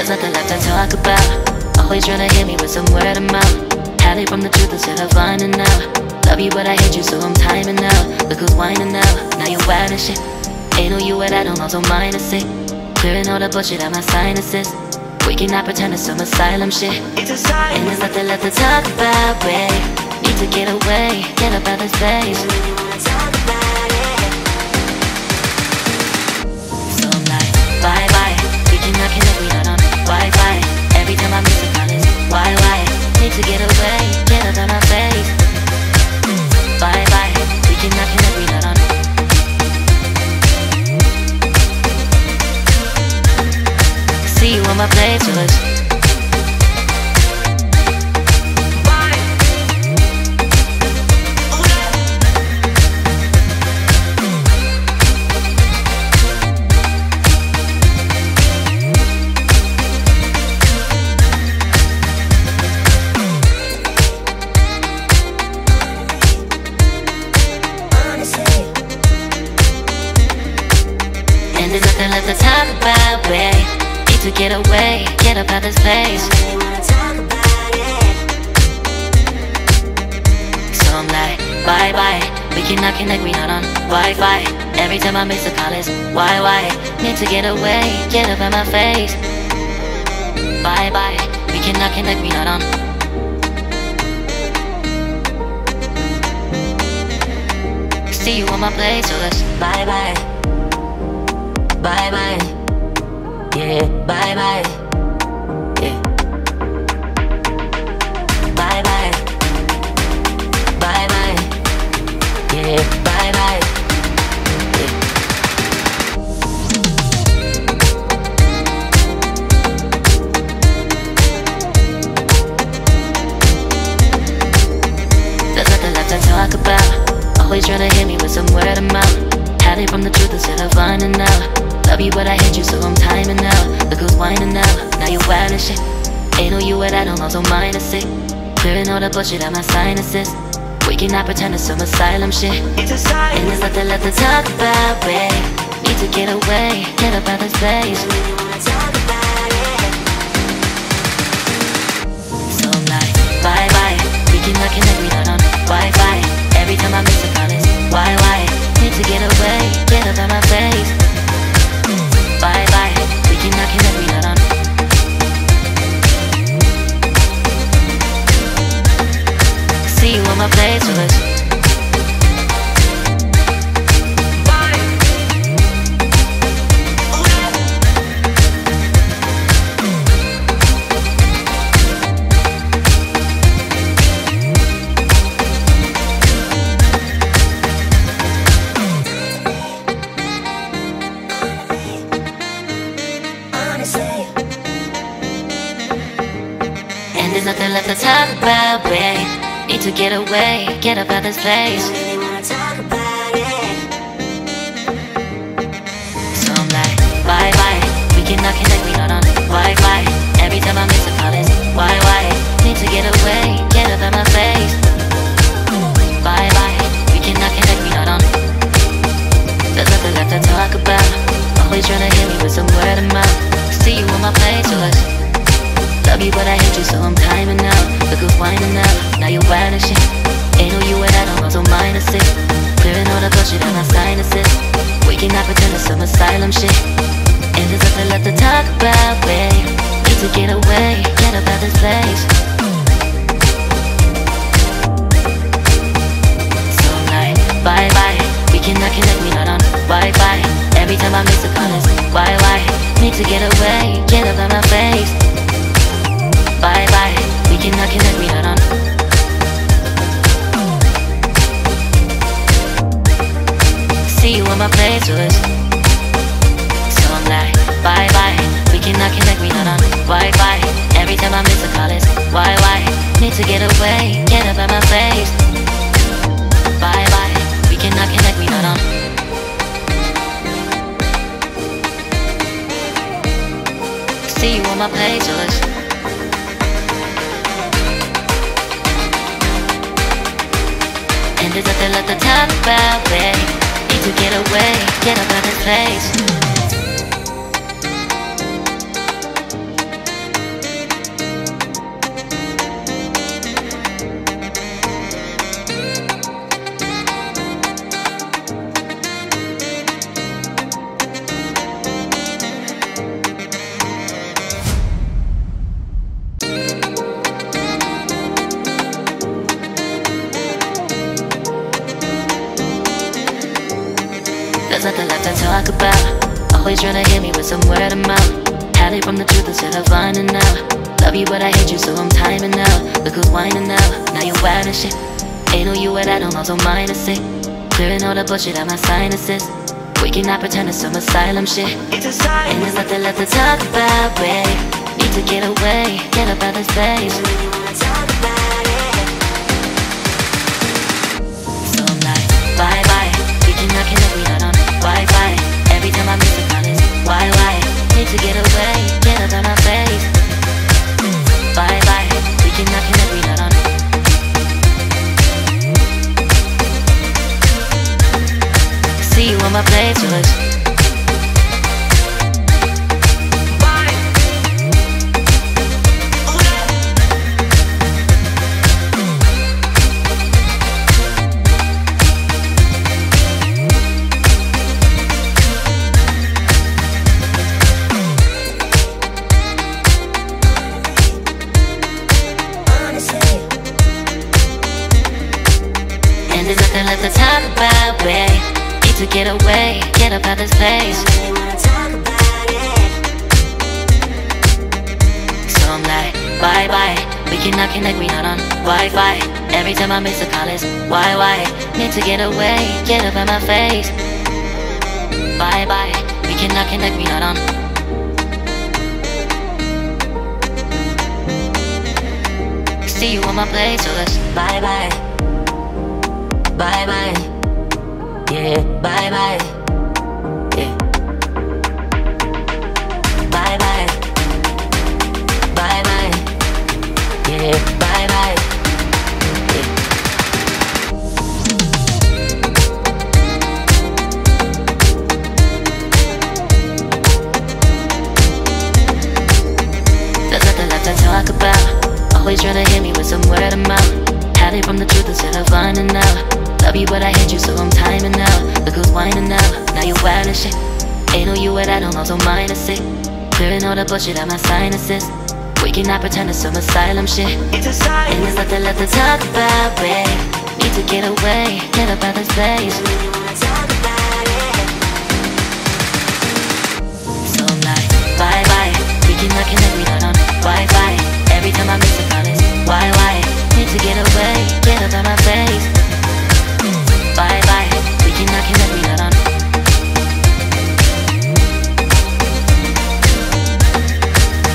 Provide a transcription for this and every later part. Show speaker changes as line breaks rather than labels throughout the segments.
There's nothing left to talk about. Always trying to hit me with some word of mouth. Hiding from the truth instead of finding out. Love you but I hate you so I'm timing out. Look who's whining now, now you're wild and shit. Ain't no you at I don't also mind a sick. Clearing all the bullshit out my sinuses. We cannot pretend it's some asylum shit. And there's nothing left to talk about, babe. Need to get away, get up out this place. So I'm like, bye bye. We cannot connect, we not on Wi-Fi. Every time I miss a call it's why? Need to get away, get up out my face. Bye bye. We cannot connect, we not on. See you on my playlist. And there's nothing left to talk about, babe. To get away, get up out this place. So I'm like, bye bye. We cannot connect, we not on Wi-Fi. Every time I miss a call it's why? Need to get away, get up out my face. Bye bye. We cannot connect, we not on. See you on my place, so let's bye bye. Bye bye. Yeah, bye bye. Yeah. Bye bye. Bye bye. Yeah, bye bye. Yeah. There's nothing left to talk about. Always trying to hit me with some word of mouth. Hiding from the truth instead of finding out. Love you but I hate you so I'm timing out. Look who's whining now, now you're wild and shit. Ain't no you at I don't also mind a sick. Clearing all the bullshit out my sinuses. We cannot pretend it's some asylum shit. And there's nothing left to talk about, babe. Need to get away, get up out this place. So I'm like, bye bye. We cannot connect, we not on Wi-Fi. Every time I miss a call it's why? Need to get away, get up out my face. Bye bye, we cannot connect, we not on. See you on my playlist. And there's nothing left to talk about, babe. Need to get away, get up out this place. So I'm like, bye bye. We cannot connect, we not on Wi-Fi. Every time I miss a call it's why? Need to get away, get up out my face. Bye bye. We cannot connect, we not on. There's nothing left to talk about. Always trying to hit me with some word of mouth. See you on my playlist. Love you but I hate you so I'm timing out. Look who's whining now, now you're wild and shit. Ain't no you at I don't also mind a sick. Clearing all the bullshit out my sinuses. We cannot pretend it's some asylum shit. And there's nothing left to talk about, babe. Need to get away, get up out this place. So I'm like, bye bye. We cannot connect, we not on Wi-Fi. Every time I miss a call it's why? Need to get away, get up out my face. Bye bye, we cannot connect, we not on. See you on my playlist. So I'm like, bye bye. We cannot connect, we not on Wi-Fi. Every time I miss a call it's why? Need to get away, get up out my face. Bye bye, we cannot connect, we not on. See you on my playlist. And there's nothing left to talk about, babe. Need to get away, get up out this place. There's nothing left to talk about. Always trying to hit me with some word of mouth. Hide from the truth instead of finding out. Love you but I hate you so I'm timing out. Look who's whining now, now you're wild and shit. Ain't no you at I don't know, so minus it. Clearing all the bullshit out my sinuses. We cannot pretend it's some asylum shit. It's a sign. And there's nothing left to talk about, babe. Need to get away, get up out of this place. So I'm like, bye bye. We cannot connect, we not on Wi-Fi. Every time I miss a call it's why? Need to get away, get up out my face. Bye bye. We cannot connect, we not on. See you on my playlist. And there's nothing left to talk about, babe. Need to get away, get up out this place. So I'm like, bye bye. We cannot connect, we not on Wi-Fi. Every time I miss a call it's why? Need to get away, get up out my face. Bye bye. We cannot connect, we not on. See you on my place, so let's bye bye. Bye bye, yeah, bye bye, yeah. Bye bye, bye bye, yeah, bye bye, yeah. There's nothing left to talk about. Always trying to hit me with some word of mouth. Hide from the truth instead of finding out. Love you but I hate you so I'm timing out. Look who's whining now, now you're wild and shit. Ain't no you at I don't know, so minus it. Clearing all the bullshit out my sinuses. We cannot pretend it's some asylum shit. It's a sign. And there's nothing left to talk about, babe. Need to get away, get up out this place. So I'm like, bye bye. We cannot connect, we not on Wi-Fi. Every time I miss a call it's why? Need to get away, get up out my face. Bye bye, we cannot connect, we not on.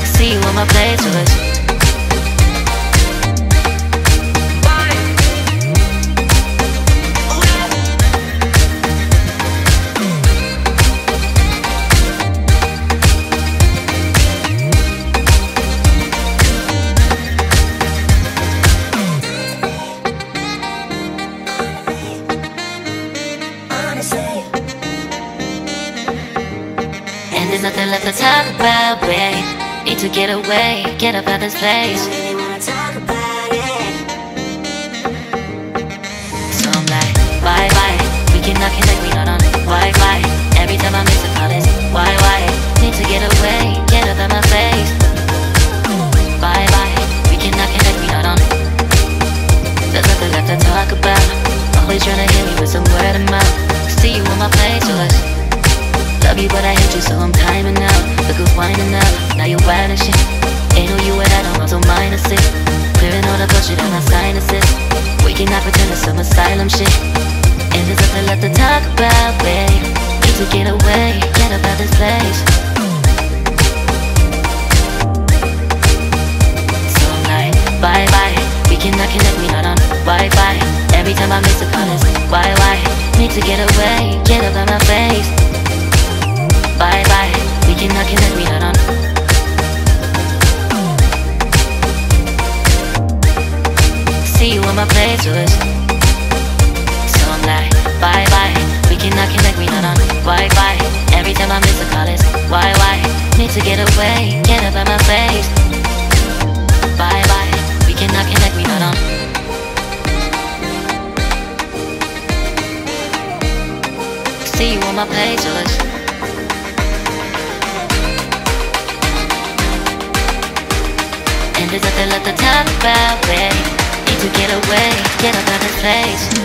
See you on my playlist. And there's nothing left to talk about, babe. Need to get away, get up out this place. So I'm like, bye bye. We cannot connect, we not on Wi-Fi. Every time I miss a call it's why? Need to get away, get up out my face. Bye bye. We cannot connect, we not on. There's nothing left to talk about. Always trying to hit me with some word of mouth. See you on my playlist. Love you but I hate you so I'm timing out. Look who's whining now, now you're wild and shit. Ain't no you at I don't know, so minus it. Clearing all the bullshit out my sinuses. We cannot pretend it's some asylum shit. And there's nothing left to talk about, babe. Need to get away, get up out this place. So I'm like, bye bye. We cannot connect, we not on Wi-Fi. Every time I miss a call it's why? Need to get away, get up out my face. Bye bye, we cannot connect, we not on. See you on my playlist. So I'm like, bye bye. We cannot connect, we not on Wi-Fi. Every time I miss a call it's why? Need to get away, get up out my face. Bye bye, we cannot connect, we not on. See you on my playlist. And there's nothing left to talk about, babe. Need to get away, get up out this place.